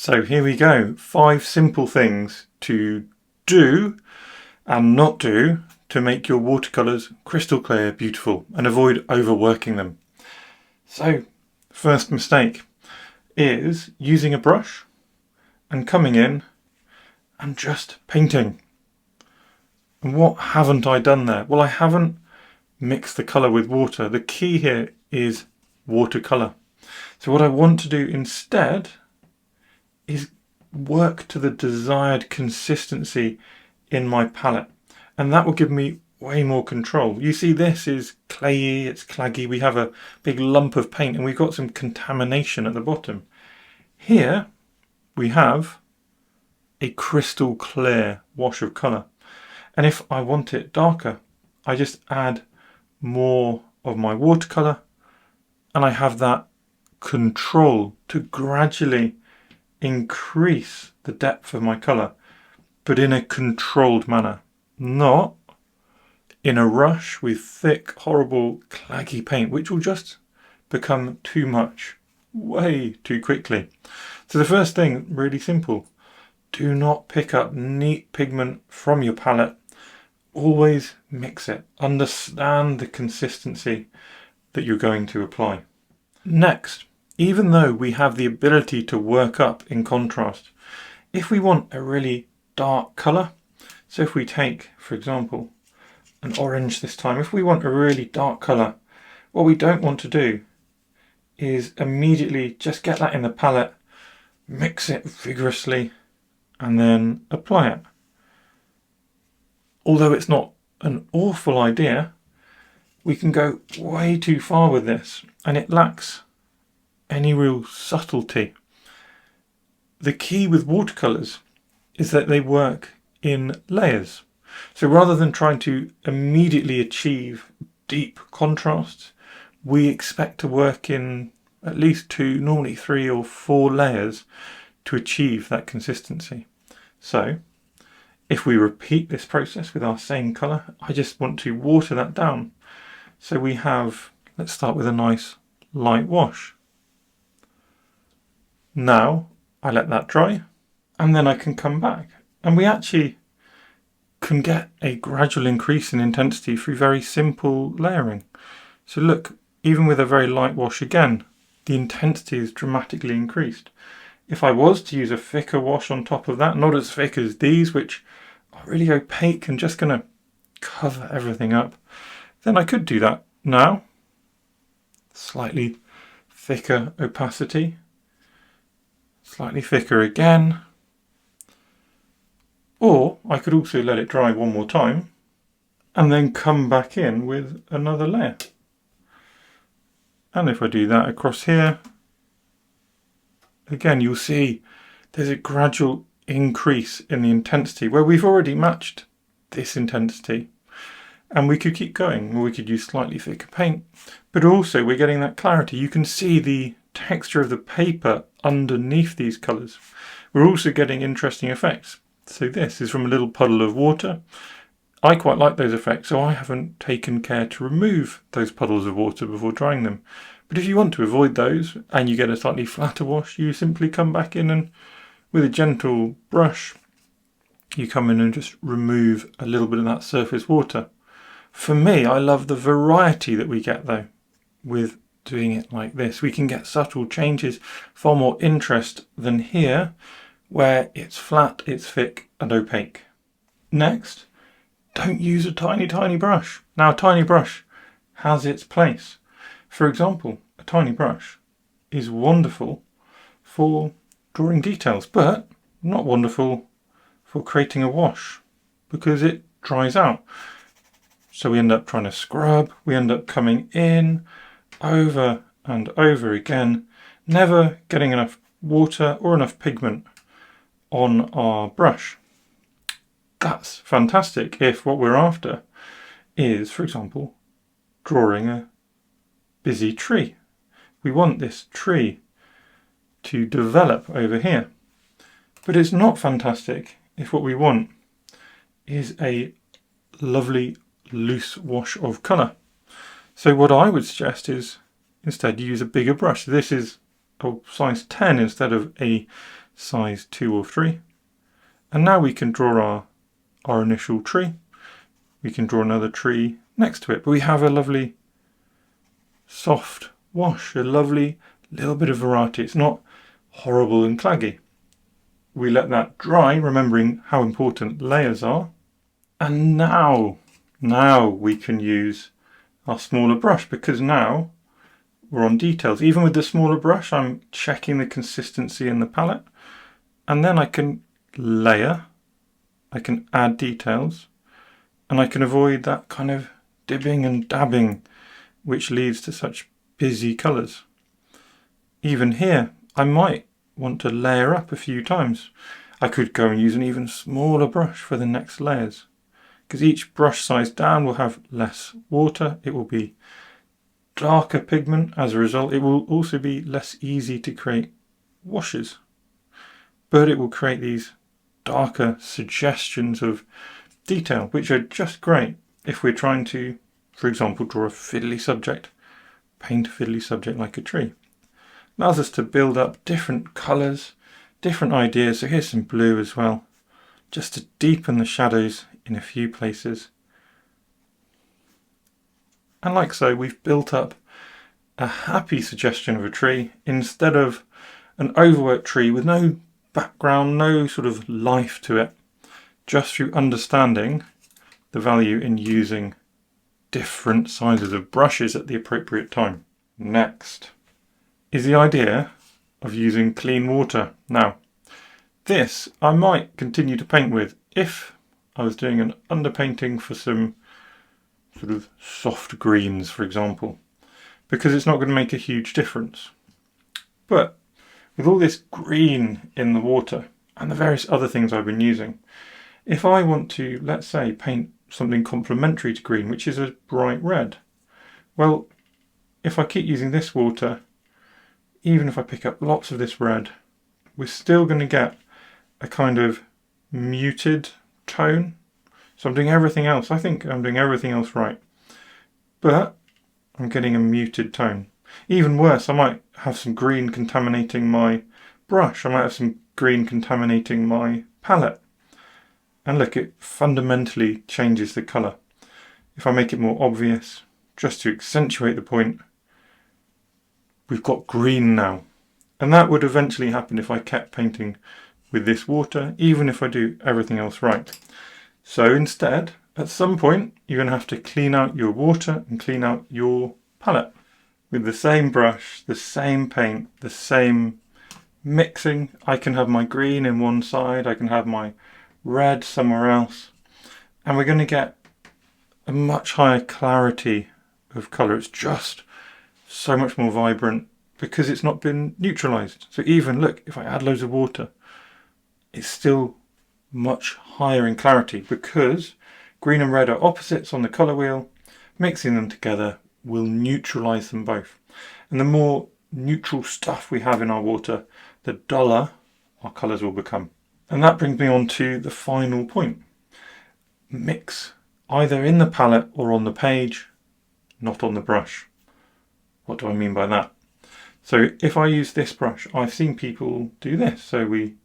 So here we go, 5 simple things to do and not do to make your watercolours crystal clear, beautiful, and avoid overworking them. So, first mistake is using a brush and coming in and just painting. And what haven't I done there? Well, I haven't mixed the colour with water. The key here is watercolour. So what I want to do instead is work to the desired consistency in my palette, and that will give me way more control. You see, this is clayey, it's claggy, we have a big lump of paint and we've got some contamination at the bottom. Here we have a crystal clear wash of colour, and if I want it darker, I just add more of my watercolour and I have that control to gradually increase the depth of my colour, but in a controlled manner, not in a rush with thick, horrible, claggy paint, which will just become too much way too quickly. So the first thing, really simple, do not pick up neat pigment from your palette. Always mix it. Understand the consistency that you're going to apply. Next, even though we have the ability to work up in contrast, if we want a really dark colour, so if we take, for example, an orange this time, if we want a really dark colour, what we don't want to do is immediately just get that in the palette, mix it vigorously, and then apply it. Although it's not an awful idea, we can go way too far with this, and it lacks any real subtlety. The key with watercolours is that they work in layers. So rather than trying to immediately achieve deep contrasts, we expect to work in at least 2, normally 3 or 4 layers to achieve that consistency. So if we repeat this process with our same colour, I just want to water that down. So we have, let's start with a nice light wash. Now I let that dry and then I can come back, and we actually can get a gradual increase in intensity through very simple layering. So look, even with a very light wash again, the intensity is dramatically increased. If I was to use a thicker wash on top of that, not as thick as these, which are really opaque and just going to cover everything up, then I could do that. Now, slightly thicker opacity, slightly thicker again, or I could also let it dry one more time and then come back in with another layer. And if I do that across here, again you'll see there's a gradual increase in the intensity where we've already matched this intensity, and we could keep going, or we could use slightly thicker paint, but also we're getting that clarity. You can see the texture of the paper underneath these colours. We're also getting interesting effects. So this is from a little puddle of water. I quite like those effects, so I haven't taken care to remove those puddles of water before drying them. But if you want to avoid those and you get a slightly flatter wash, you simply come back in and with a gentle brush, you come in and just remove a little bit of that surface water. For me, I love the variety that we get though with doing it like this. We can get subtle changes, far more interest than here, where it's flat, it's thick and opaque. Next, don't use a tiny brush. Now a tiny brush has its place. For example, a tiny brush is wonderful for drawing details, but not wonderful for creating a wash because it dries out. So we end up trying to scrub, we end up coming in over and over again, never getting enough water or enough pigment on our brush. That's fantastic if what we're after is, for example, drawing a busy tree. We want this tree to develop over here. But it's not fantastic if what we want is a lovely loose wash of colour. So what I would suggest is instead use a bigger brush. This is a size 10 instead of a size 2 or 3. And now we can draw our initial tree. We can draw another tree next to it, but we have a lovely soft wash, a lovely little bit of variety. It's not horrible and claggy. We let that dry, remembering how important layers are. And now we can use our smaller brush, because now we're on details. Even with the smaller brush, I'm checking the consistency in the palette, and then I can layer, I can add details, and I can avoid that kind of dibbing and dabbing which leads to such busy colours. Even here, I might want to layer up a few times. I could go and use an even smaller brush for the next layers, because each brush size down will have less water. It will be darker pigment. As a result, it will also be less easy to create washes, but it will create these darker suggestions of detail, which are just great if we're trying to, for example, draw a fiddly subject, paint a fiddly subject like a tree. Allows us to build up different colours, different ideas. So here's some blue as well, just to deepen the shadows in a few places. And like so, we've built up a happy suggestion of a tree instead of an overworked tree with no background, no sort of life to it, just through understanding the value in using different sizes of brushes at the appropriate time. Next is the idea of using clean water. Now, this I might continue to paint with if I was doing an underpainting for some sort of soft greens, for example, because it's not going to make a huge difference. But with all this green in the water and the various other things I've been using, if I want to, let's say, paint something complementary to green, which is a bright red, well, if I keep using this water, even if I pick up lots of this red, we're still going to get a kind of muted tone. So I'm doing everything else. I think I'm doing everything else right, but I'm getting a muted tone. Even worse, I might have some green contaminating my brush. I might have some green contaminating my palette. And look, it fundamentally changes the colour. If I make it more obvious, just to accentuate the point, we've got green now. And that would eventually happen if I kept painting with this water, even if I do everything else right. So instead, at some point, you're going to have to clean out your water and clean out your palette. With the same brush, the same paint, the same mixing, I can have my green in one side, I can have my red somewhere else, and we're going to get a much higher clarity of colour. It's just so much more vibrant because it's not been neutralised. So even, look, if I add loads of water, it's still much higher in clarity because green and red are opposites on the colour wheel. Mixing them together will neutralise them both. And the more neutral stuff we have in our water, the duller our colours will become. And that brings me on to the final point. Mix either in the palette or on the page, not on the brush. What do I mean by that? So if I use this brush, I've seen people do this. So we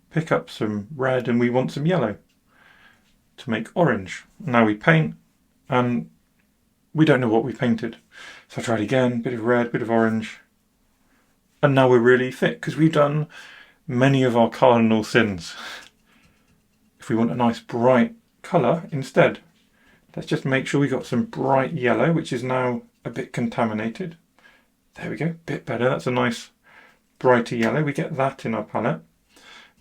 pick up some red and we want some yellow to make orange. Now we paint and we don't know what we painted. So I tried again, bit of red, bit of orange. And now we're really thick because we've done many of our cardinal sins. If we want a nice bright colour instead, let's just make sure we got some bright yellow, which is now a bit contaminated. There we go, bit better. That's a nice brighter yellow. We get that in our palette.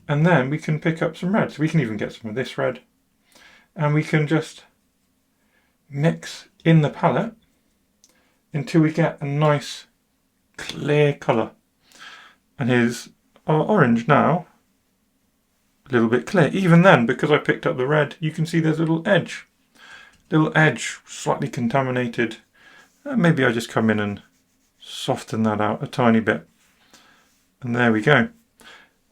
And then we can pick up some red. So we can even get some of this red. And we can just mix in the palette until we get a nice clear colour. And here's our orange now, a little bit clear. Even then, because I picked up the red, you can see there's a little edge, slightly contaminated. Maybe I just come in and soften that out a tiny bit. And there we go.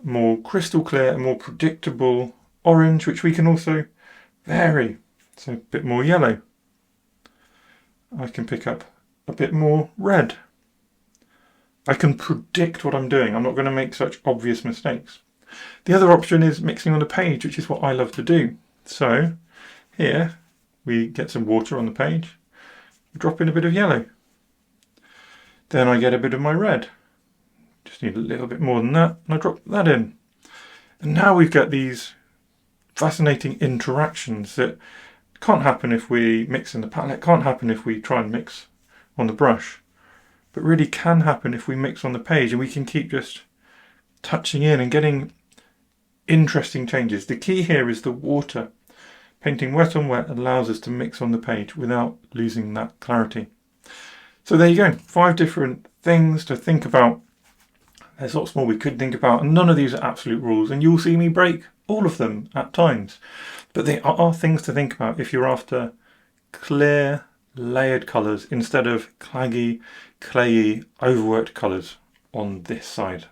More crystal clear, a more predictable orange, which we can also vary. So a bit more yellow. I can pick up a bit more red. I can predict what I'm doing. I'm not going to make such obvious mistakes. The other option is mixing on the page, which is what I love to do. So here we get some water on the page, drop in a bit of yellow. Then I get a bit of my red. Just need a little bit more than that, and I drop that in. And now we've got these fascinating interactions that can't happen if we mix in the palette, can't happen if we try and mix on the brush, but really can happen if we mix on the page, and we can keep just touching in and getting interesting changes. The key here is the water. Painting wet on wet allows us to mix on the page without losing that clarity. So there you go, 5 different things to think about. There's lots more we could think about, and none of these are absolute rules, and you'll see me break all of them at times. But they are things to think about if you're after clear, layered colours instead of claggy, clayey, overworked colours on this side.